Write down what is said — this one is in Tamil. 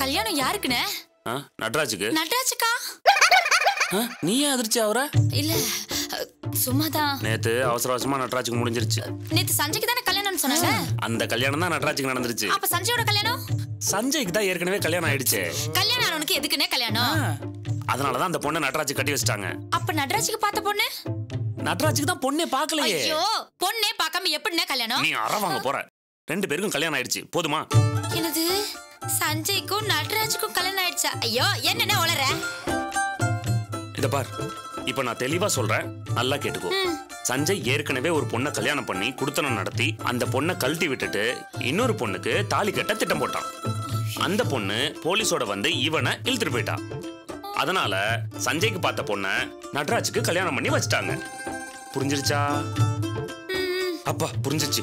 கல்யாணம் யாருக்குனே? நட்ராஜுக்கு. நட்ராஜுக்கா? நீ ஏன் அதிர்ச்சி ஆவற? இல்ல சும்மாதான். நேத்து அவசர அவசரமா நட்ராஜுக்கு முடிஞ்சிருச்சு. நேத்து சஞ்சய்க்கு தானே கல்யாணம்னு சொன்னாங்க. அந்த கல்யாணம் தான் நட்ராஜுக்கு நடந்துருச்சு. அப்ப சஞ்சயோட கல்யாணம்? சஞ்சய்க்கு தான் ஏற்கனவே கல்யாணம் ஆயிடுச்சு. கல்யாணம் ஆனவனுக்கு எதுக்குனே கல்யாணம்? அதனால தான் அந்த பொண்ணை நட்ராஜ் கட்டி வச்சிட்டாங்க. அப்ப நட்ராஜுக்கு பார்த்த பொண்ணு? நட்ராஜுக்கு தான் பொண்ணே பார்க்கலையே. ஐயோ, பொண்ணே பார்க்காம எப்படினே கல்யாணம்? நீ அற வாங்க போற. ரெண்டு பேருக்கும் கல்யாணம் ஆயிடுச்சு. போதுமா? என்னது? சஞ்சய்க்கும் நட்ராஜுக்கும் கல்யாணம் ஆயிடுச்சா? ஐயோ, என்னென்ன உளற? இத பார், இப்ப நான் தெளிவா சொல்றேன், நல்லா கேட்டுக்கோ. சஞ்சய் ஏற்கனவே ஒரு பொண்ணை கல்யாணம் பண்ணி குடுத்தனம் நடத்தி அந்த பொண்ணை கழட்டி விட்டுட்டு இன்னொரு பொண்ணுக்கு தாலி கட்ட திட்டம் போட்டான். அந்த பொண்ணு போலீஸோட வந்து இவனை இழுத்துட்டு போயிட்டான். அதனால சஞ்சய்க்கு பார்த்த பொண்ணை நட்ராஜுக்கு கல்யாணம் பண்ணி வச்சிட்டாங்க. புரிஞ்சிருச்சா? அப்பா புரிஞ்சிச்சு.